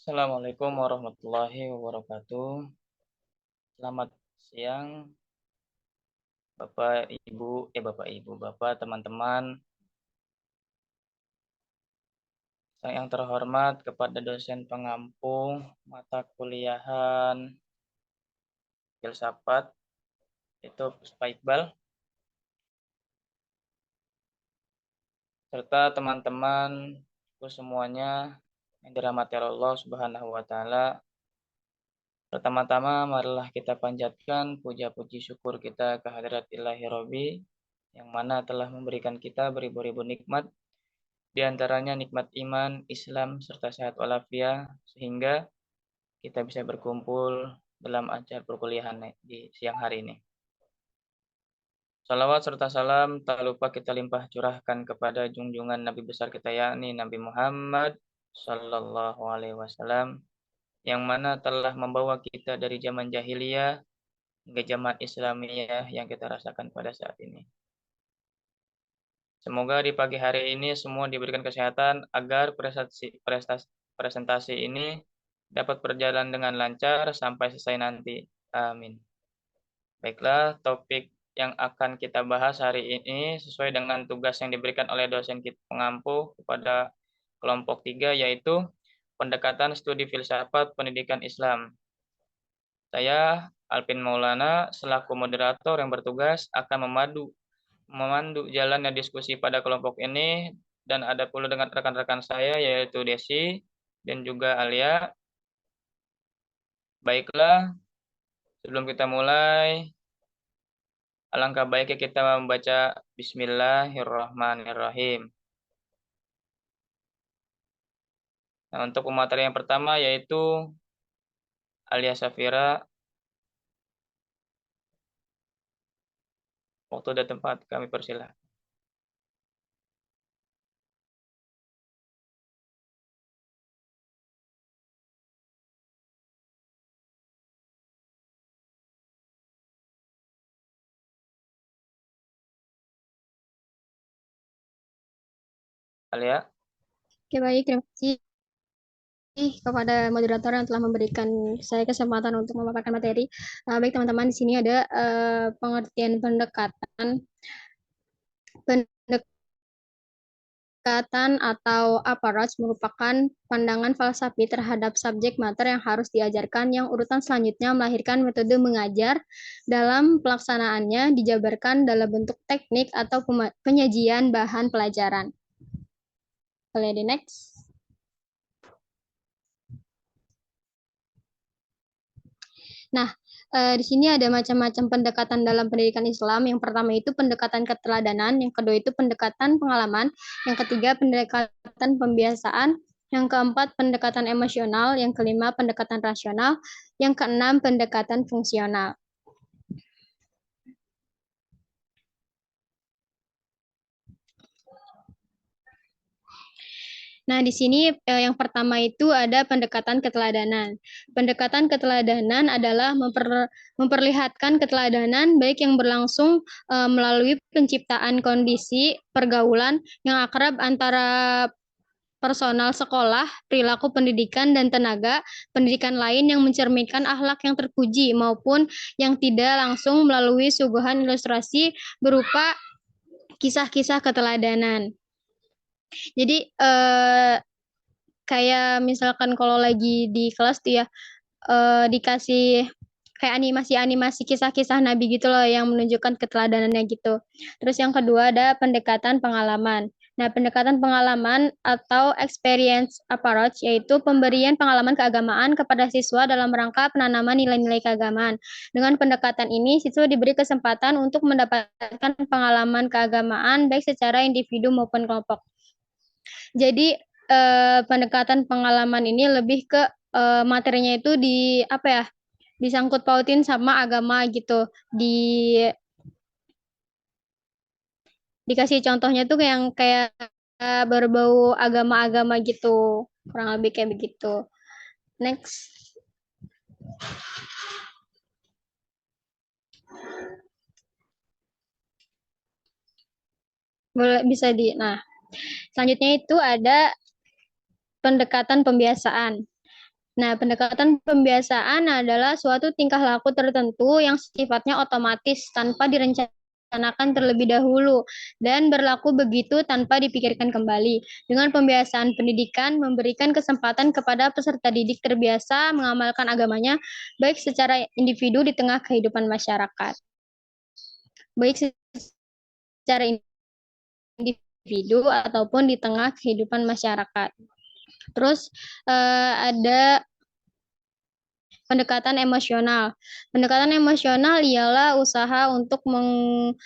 Assalamualaikum warahmatullahi wabarakatuh. Selamat siang, Bapak, teman-teman. Yang terhormat kepada dosen pengampu mata kuliahan filsafat itu Pak Iqbal, serta teman-teman semuanya yang dirahmati Allah Subhanahu wa taala. Pertama-tama marilah kita panjatkan puja-puji syukur kita kehadirat Ilahi Robbi yang mana telah memberikan kita beribu-ribu nikmat, di antaranya nikmat iman, Islam, serta sehat walafiat, sehingga kita bisa berkumpul dalam acara perkuliahan di siang hari ini. Salawat serta salam tak lupa kita limpah curahkan kepada junjungan Nabi besar kita, yakni Nabi Muhammad Sallallahu Alaihi Wasallam, yang mana telah membawa kita dari zaman jahiliyah hingga zaman Islamiyah yang kita rasakan pada saat ini. Semoga di pagi hari ini semua diberikan kesehatan agar presentasi ini dapat berjalan dengan lancar sampai selesai nanti. Amin. Baiklah, topik yang akan kita bahas hari ini sesuai dengan tugas yang diberikan oleh dosen kita pengampu kepada kelompok 3, yaitu pendekatan studi filsafat pendidikan Islam. Saya, Alvin Maulana, selaku moderator yang bertugas akan memandu jalannya diskusi pada kelompok ini, dan ada pula dengan rekan-rekan saya yaitu Desi dan juga Alia. Baiklah, sebelum kita mulai, alangkah baiknya kita membaca Bismillahirrahmanirrahim. Nah, untuk pemateri yang pertama yaitu Alia Safira. Waktu dan tempat kami persilahkan. Alia. Oke, baik. Terima kasih kepada moderator yang telah memberikan saya kesempatan untuk memaparkan materi. Baik, teman-teman, di sini ada pengertian pendekatan. Pendekatan atau approach merupakan pandangan falsafi terhadap subjek mater yang harus diajarkan, yang urutan selanjutnya melahirkan metode mengajar. Dalam pelaksanaannya dijabarkan dalam bentuk teknik atau penyajian bahan pelajaran. Boleh di next. Nah, di sini ada macam-macam pendekatan dalam pendidikan Islam. Yang pertama itu pendekatan keteladanan, yang kedua itu pendekatan pengalaman, yang ketiga pendekatan pembiasaan, yang keempat pendekatan emosional, yang kelima pendekatan rasional, yang keenam pendekatan fungsional. Nah, di sini yang pertama itu ada pendekatan keteladanan. Pendekatan keteladanan adalah memperlihatkan keteladanan baik yang berlangsung melalui penciptaan kondisi pergaulan yang akrab antara personal sekolah, perilaku pendidikan, dan tenaga pendidikan lain yang mencerminkan akhlak yang terpuji maupun yang tidak langsung melalui suguhan ilustrasi berupa kisah-kisah keteladanan. Jadi kayak misalkan kalau lagi di kelas tuh ya dikasih kayak animasi-animasi kisah-kisah Nabi gitu loh yang menunjukkan keteladanannya gitu. Terus yang kedua ada pendekatan pengalaman. Nah, pendekatan pengalaman atau experience approach yaitu pemberian pengalaman keagamaan kepada siswa dalam rangka penanaman nilai-nilai keagamaan. Dengan pendekatan ini, siswa diberi kesempatan untuk mendapatkan pengalaman keagamaan baik secara individu maupun kelompok. Jadi pendekatan pengalaman ini lebih ke materinya itu di apa ya? Disangkut pautin sama agama gitu. Dikasih contohnya tuh yang kayak berbau agama-agama gitu. Kurang lebih kayak begitu. Next. Boleh bisa di. Nah, selanjutnya itu ada pendekatan pembiasaan. Nah, pendekatan pembiasaan adalah suatu tingkah laku tertentu yang sifatnya otomatis tanpa direncanakan terlebih dahulu dan berlaku begitu tanpa dipikirkan kembali. Dengan pembiasaan pendidikan memberikan kesempatan kepada peserta didik terbiasa mengamalkan agamanya baik secara individu di tengah kehidupan masyarakat, baik secara individu ataupun di tengah kehidupan masyarakat. Terus ada pendekatan emosional. Pendekatan emosional ialah usaha untuk meng-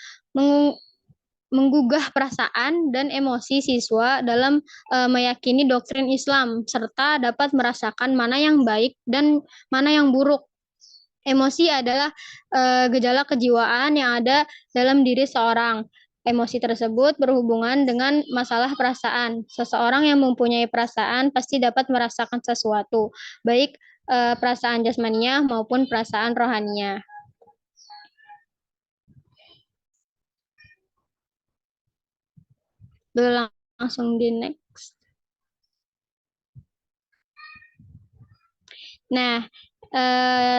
menggugah perasaan dan emosi siswa dalam meyakini doktrin Islam serta dapat merasakan mana yang baik dan mana yang buruk. Emosi adalah gejala kejiwaan yang ada dalam diri seorang. Emosi tersebut berhubungan dengan masalah perasaan. Seseorang yang mempunyai perasaan pasti dapat merasakan sesuatu, baik perasaan jasmaninya maupun perasaan rohaninya. Langsung di next. Nah,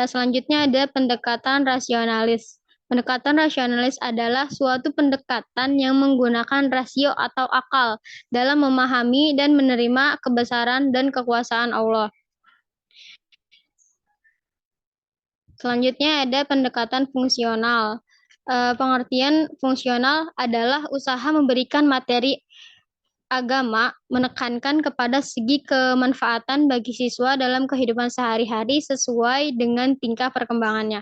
selanjutnya ada pendekatan rasionalis. Pendekatan rasionalis adalah suatu pendekatan yang menggunakan rasio atau akal dalam memahami dan menerima kebesaran dan kekuasaan Allah. Selanjutnya ada pendekatan fungsional. Pengertian fungsional adalah usaha memberikan materi agama menekankan kepada segi kemanfaatan bagi siswa dalam kehidupan sehari-hari sesuai dengan tingkah perkembangannya.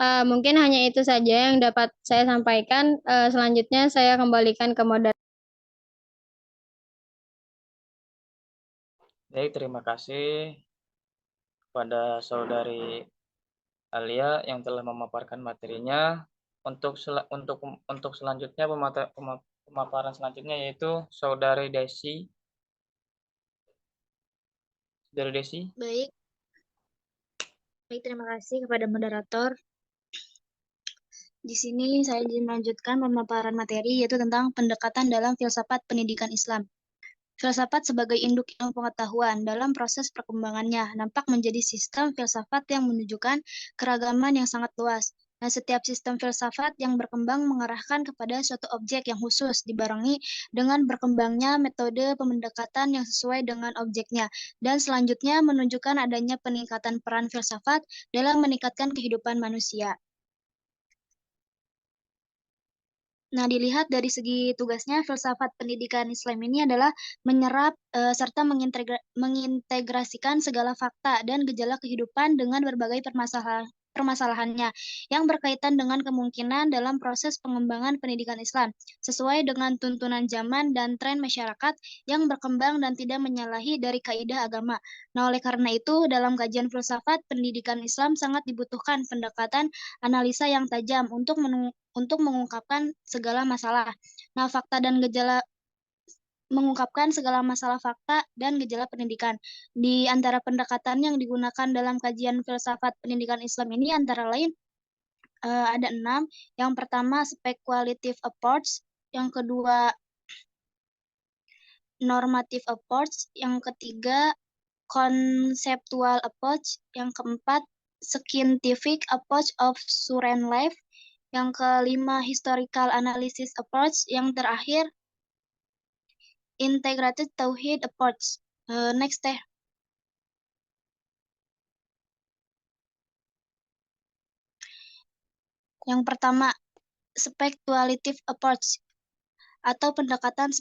Mungkin hanya itu saja yang dapat saya sampaikan. Selanjutnya saya kembalikan ke moderator. Baik, terima kasih kepada Saudari Alia yang telah memaparkan materinya. Untuk selanjutnya pemaparan selanjutnya yaitu Saudari Desi. Saudari Desi. Baik, terima kasih kepada moderator. Di sini saya ingin melanjutkan pemaparan materi yaitu tentang pendekatan dalam filsafat pendidikan Islam. Filsafat sebagai induk ilmu pengetahuan dalam proses perkembangannya nampak menjadi sistem filsafat yang menunjukkan keragaman yang sangat luas. Nah, setiap sistem filsafat yang berkembang mengarahkan kepada suatu objek yang khusus dibarengi dengan berkembangnya metode pemendekatan yang sesuai dengan objeknya dan selanjutnya menunjukkan adanya peningkatan peran filsafat dalam meningkatkan kehidupan manusia. Nah, dilihat dari segi tugasnya, filsafat pendidikan Islam ini adalah menyerap serta mengintegrasikan segala fakta dan gejala kehidupan dengan berbagai permasalahannya yang berkaitan dengan kemungkinan dalam proses pengembangan pendidikan Islam sesuai dengan tuntunan zaman dan tren masyarakat yang berkembang dan tidak menyalahi dari kaidah agama. Nah, oleh karena itu, dalam kajian filsafat pendidikan Islam sangat dibutuhkan pendekatan analisa yang tajam untuk mengungkapkan segala masalah. Nah, mengungkapkan segala masalah fakta dan gejala pendidikan. Di antara pendekatan yang digunakan dalam kajian filsafat pendidikan Islam ini antara lain ada 6. Yang pertama speculative approach, yang kedua normative approach, yang ketiga conceptual approach, yang keempat scientific approach of current life, yang kelima historical analysis approach, yang terakhir integrated tauhid approach. Next teh. Yang pertama speculative approach atau pendekatan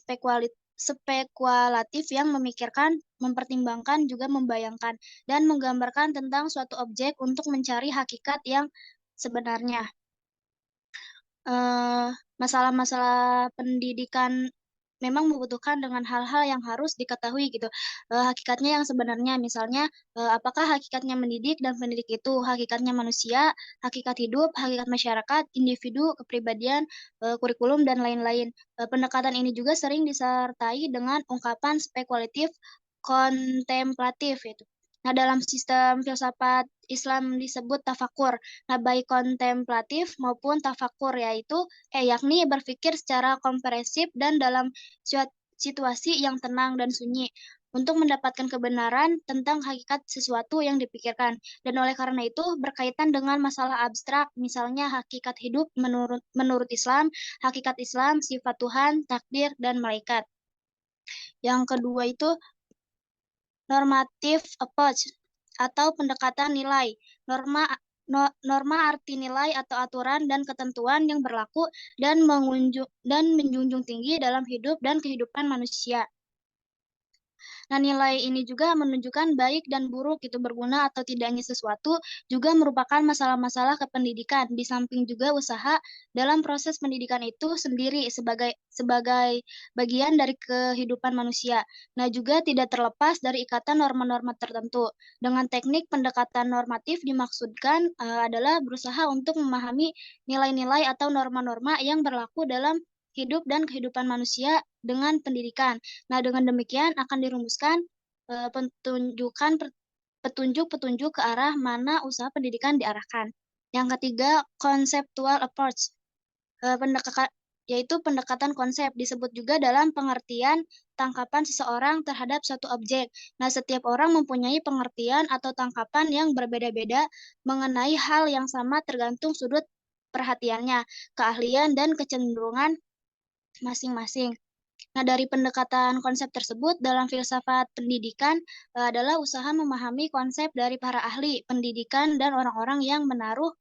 spekulatif yang memikirkan, mempertimbangkan, juga membayangkan dan menggambarkan tentang suatu objek untuk mencari hakikat yang sebenarnya. Masalah-masalah pendidikan memang membutuhkan dengan hal-hal yang harus diketahui gitu. Hakikatnya yang sebenarnya misalnya apakah hakikatnya mendidik dan pendidik itu hakikatnya manusia, hakikat hidup, hakikat masyarakat, individu, kepribadian, kurikulum dan lain-lain. Pendekatan ini juga sering disertai dengan ungkapan spekulatif kontemplatif itu. Nah, dalam sistem filsafat Islam disebut tafakur. Nah, baik kontemplatif maupun tafakur yakni berpikir secara komprehensif dan dalam situasi yang tenang dan sunyi untuk mendapatkan kebenaran tentang hakikat sesuatu yang dipikirkan. Dan oleh karena itu berkaitan dengan masalah abstrak, misalnya hakikat hidup menurut Islam, hakikat Islam, sifat Tuhan, takdir, dan malaikat. Yang kedua itu normative approach atau pendekatan nilai. Norma arti nilai atau aturan dan ketentuan yang berlaku dan menjunjung tinggi dalam hidup dan kehidupan manusia. Nah, nilai ini juga menunjukkan baik dan buruk itu berguna atau tidaknya sesuatu juga merupakan masalah-masalah kependidikan. Di samping juga usaha dalam proses pendidikan itu sendiri sebagai bagian dari kehidupan manusia. Nah, juga tidak terlepas dari ikatan norma-norma tertentu. Dengan teknik pendekatan normatif dimaksudkan adalah berusaha untuk memahami nilai-nilai atau norma-norma yang berlaku dalam hidup dan kehidupan manusia dengan pendidikan. Nah, dengan demikian akan dirumuskan petunjuk-petunjuk ke arah mana usaha pendidikan diarahkan. Yang ketiga, conceptual approach, yaitu pendekatan konsep, disebut juga dalam pengertian tangkapan seseorang terhadap suatu objek. Nah, setiap orang mempunyai pengertian atau tangkapan yang berbeda-beda mengenai hal yang sama tergantung sudut perhatiannya, keahlian, dan kecenderungan masing-masing. Nah, dari pendekatan konsep tersebut dalam filsafat pendidikan adalah usaha memahami konsep dari para ahli pendidikan dan orang-orang yang menaruh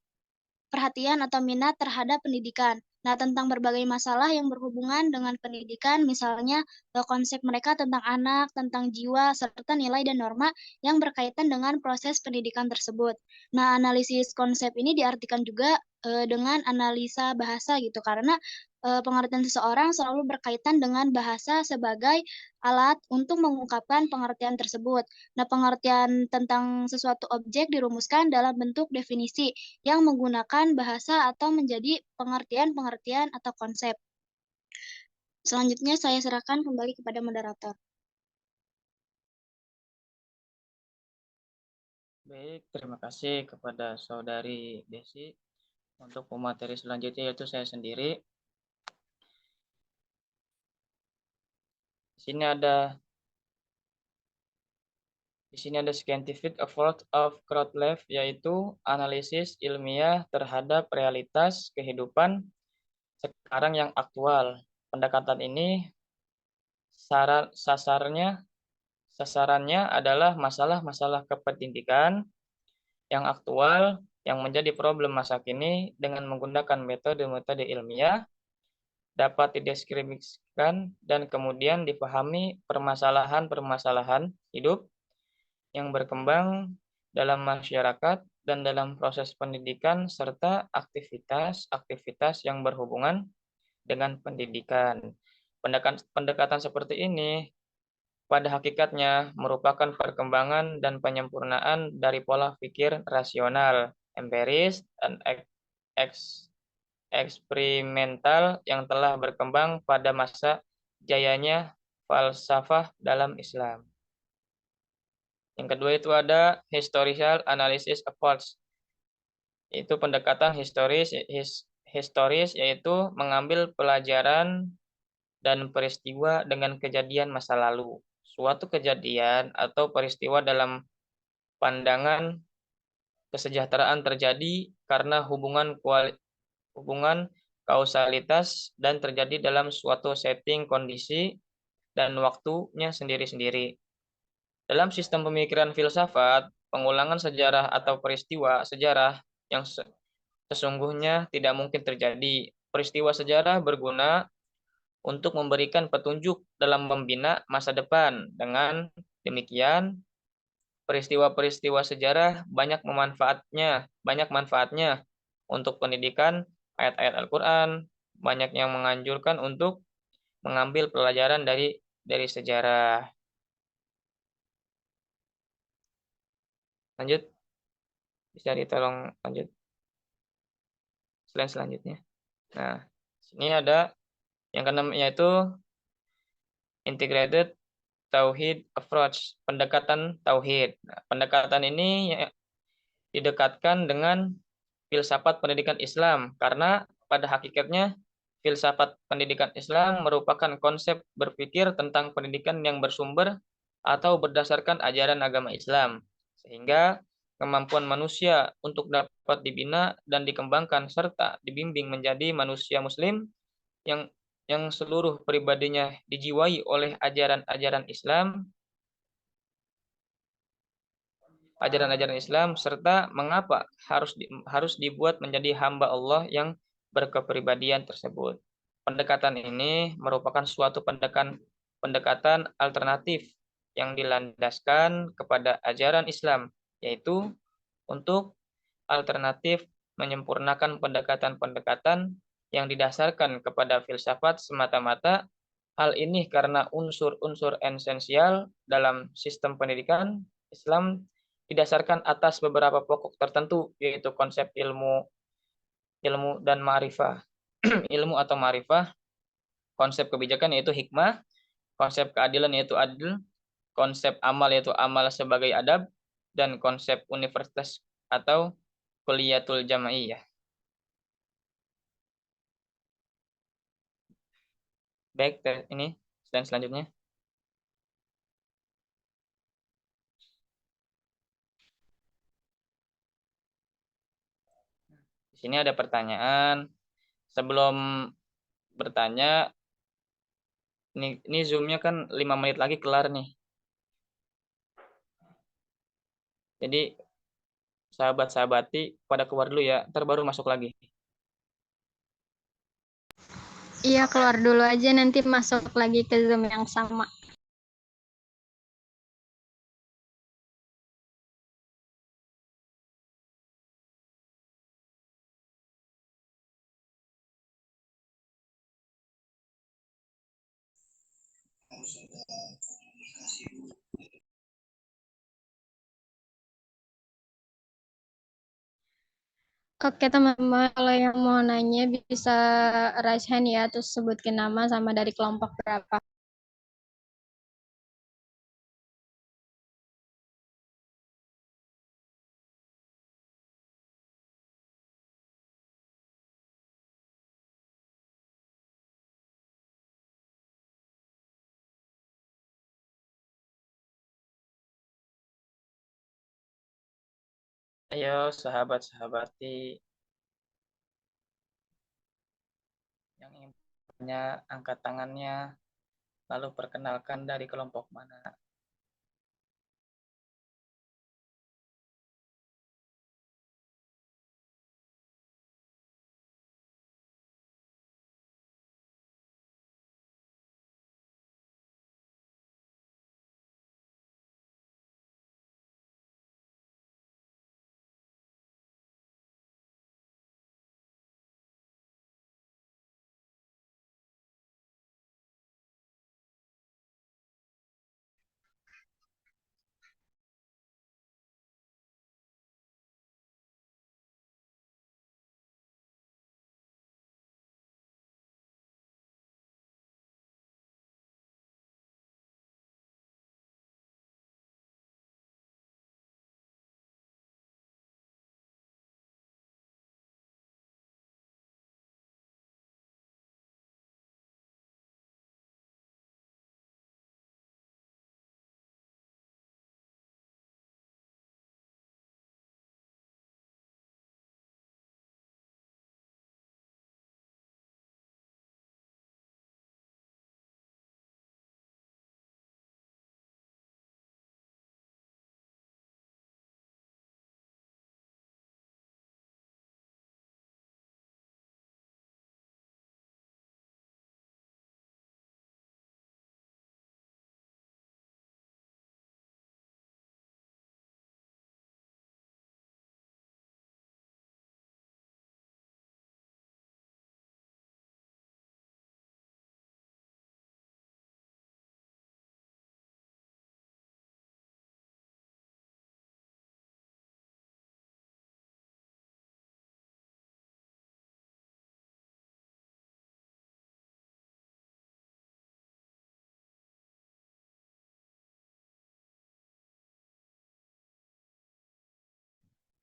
perhatian atau minat terhadap pendidikan. Nah, tentang berbagai masalah yang berhubungan dengan pendidikan, misalnya konsep mereka tentang anak, tentang jiwa, serta nilai dan norma yang berkaitan dengan proses pendidikan tersebut. Nah, analisis konsep ini diartikan juga dengan analisa bahasa gitu, karena pengertian seseorang selalu berkaitan dengan bahasa sebagai alat untuk mengungkapkan pengertian tersebut. Nah, pengertian tentang sesuatu objek dirumuskan dalam bentuk definisi yang menggunakan bahasa atau menjadi pengertian-pengertian atau konsep. Selanjutnya saya serahkan kembali kepada moderator. Baik, terima kasih kepada Saudari Desi. Untuk pemateri selanjutnya yaitu saya sendiri. Di sini ada scientific approach of crowd life, yaitu analisis ilmiah terhadap realitas kehidupan sekarang yang aktual. Pendekatan ini sasarannya adalah masalah-masalah kependidikan yang aktual yang menjadi problem masa kini dengan menggunakan metode-metode ilmiah dapat dideskripsikan dan kemudian dipahami permasalahan-permasalahan hidup yang berkembang dalam masyarakat dan dalam proses pendidikan serta aktivitas-aktivitas yang berhubungan dengan pendidikan. Pendekatan seperti ini pada hakikatnya merupakan perkembangan dan penyempurnaan dari pola pikir rasional, empiris, dan eksperimental yang telah berkembang pada masa jayanya falsafah dalam Islam. Yang kedua itu ada historical analysis approach. Itu pendekatan historis yaitu mengambil pelajaran dan peristiwa dengan kejadian masa lalu. Suatu kejadian atau peristiwa dalam pandangan kesejahteraan terjadi karena hubungan kausalitas dan terjadi dalam suatu setting kondisi dan waktunya sendiri-sendiri. Dalam sistem pemikiran filsafat, pengulangan sejarah atau peristiwa sejarah yang sesungguhnya tidak mungkin terjadi. Peristiwa sejarah berguna untuk memberikan petunjuk dalam membina masa depan. Dengan demikian, peristiwa-peristiwa sejarah banyak manfaatnya untuk pendidikan. Ayat-ayat Al-Quran banyak yang menganjurkan untuk mengambil pelajaran dari sejarah. Lanjut, bisa ditolong lanjut slide selanjutnya. Nah, sini ada yang keenam yaitu integrated Tauhid approach, pendekatan tauhid. Nah, pendekatan ini didekatkan dengan filsafat pendidikan Islam karena pada hakikatnya filsafat pendidikan Islam merupakan konsep berpikir tentang pendidikan yang bersumber atau berdasarkan ajaran agama Islam, sehingga kemampuan manusia untuk dapat dibina dan dikembangkan serta dibimbing menjadi manusia muslim yang seluruh pribadinya dijiwai oleh ajaran-ajaran Islam, serta mengapa harus dibuat menjadi hamba Allah yang berkepribadian tersebut. Pendekatan ini merupakan suatu pendekatan alternatif yang dilandaskan kepada ajaran Islam, yaitu untuk alternatif menyempurnakan pendekatan-pendekatan yang didasarkan kepada filsafat semata-mata. Hal ini karena unsur-unsur esensial dalam sistem pendidikan Islam didasarkan atas beberapa pokok tertentu, yaitu konsep ilmu, dan ma'rifah. Ilmu atau ma'rifah, konsep kebijakan yaitu hikmah, konsep keadilan yaitu adil, konsep amal yaitu amal sebagai adab, dan konsep universitas atau kuliatul jamaiyah. Baik, ini dan selanjutnya. Di sini ada pertanyaan. Sebelum bertanya, ini Zoom-nya kan 5 menit lagi kelar nih. Jadi sahabat-sahabati pada keluar dulu ya, ntar baru masuk lagi. Iya, keluar dulu aja, nanti masuk lagi ke Zoom yang sama. Oke teman-teman, kalau yang mau nanya bisa raise hand ya, terus sebutkin nama sama dari kelompok berapa. Ayo sahabat-sahabati yang ingin bertanya, angkat tangannya, lalu perkenalkan dari kelompok mana.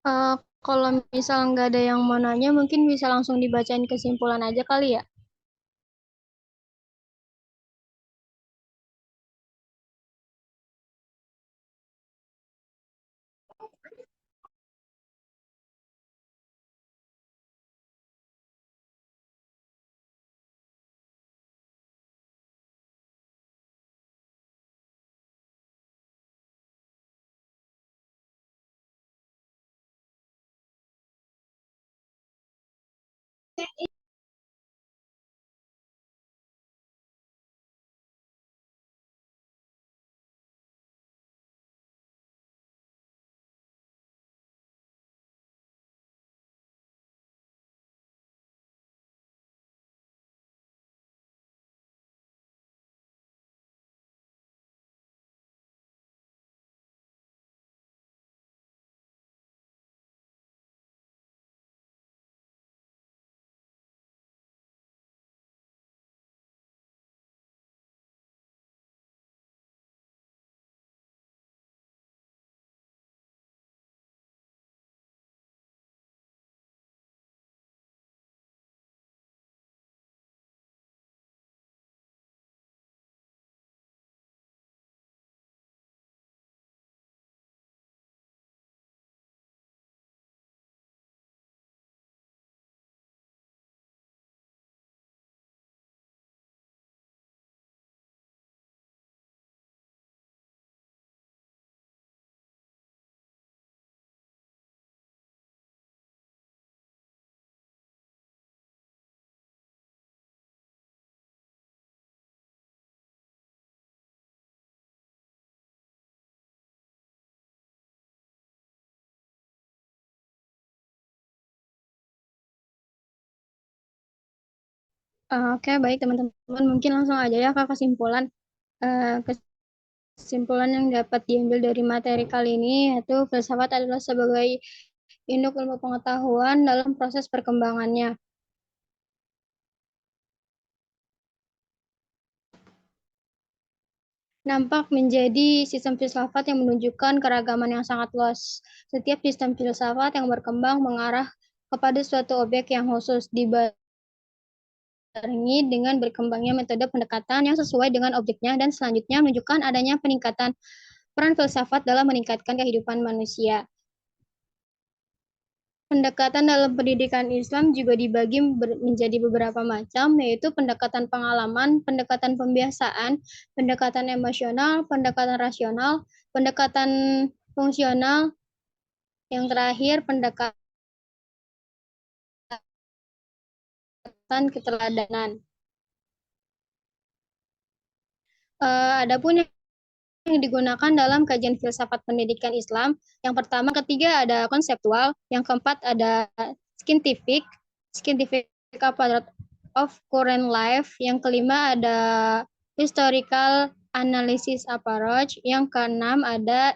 Eh, kalau misal nggak ada yang mau nanya, mungkin bisa langsung dibacain kesimpulan aja kali ya. Oke, baik teman-teman. Mungkin langsung aja ya ke kesimpulan. Eh, Kesimpulan yang dapat diambil dari materi kali ini yaitu filsafat adalah sebagai induk ilmu pengetahuan dalam proses perkembangannya. Nampak menjadi sistem filsafat yang menunjukkan keragaman yang sangat luas. Setiap sistem filsafat yang berkembang mengarah kepada suatu objek yang khusus, dibarengi dengan berkembangnya metode pendekatan yang sesuai dengan objeknya dan selanjutnya menunjukkan adanya peningkatan peran filsafat dalam meningkatkan kehidupan manusia. Pendekatan dalam pendidikan Islam juga dibagi menjadi beberapa macam, yaitu pendekatan pengalaman, pendekatan pembiasaan, pendekatan emosional, pendekatan rasional, pendekatan fungsional, yang terakhir pendekatan keteladanan. Adapun yang digunakan dalam kajian filsafat pendidikan Islam, yang pertama, ketiga ada konseptual, yang keempat ada scientific, scientific approach of current life, yang kelima ada historical analysis approach, yang keenam ada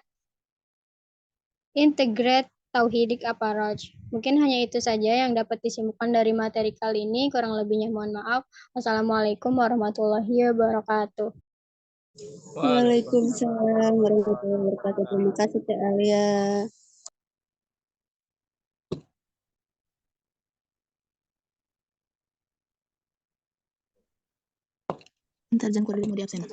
integrate tauhidic approach. Mungkin hanya itu saja yang dapat disimpulkan dari materi kali ini. Kurang lebihnya mohon maaf. Wassalamualaikum warahmatullahi wabarakatuh. Waalaikumsalam warahmatullahi wabarakatuh. Terima kasih Teh Alia. Bentar, jangan keluar dulu, mau di absen.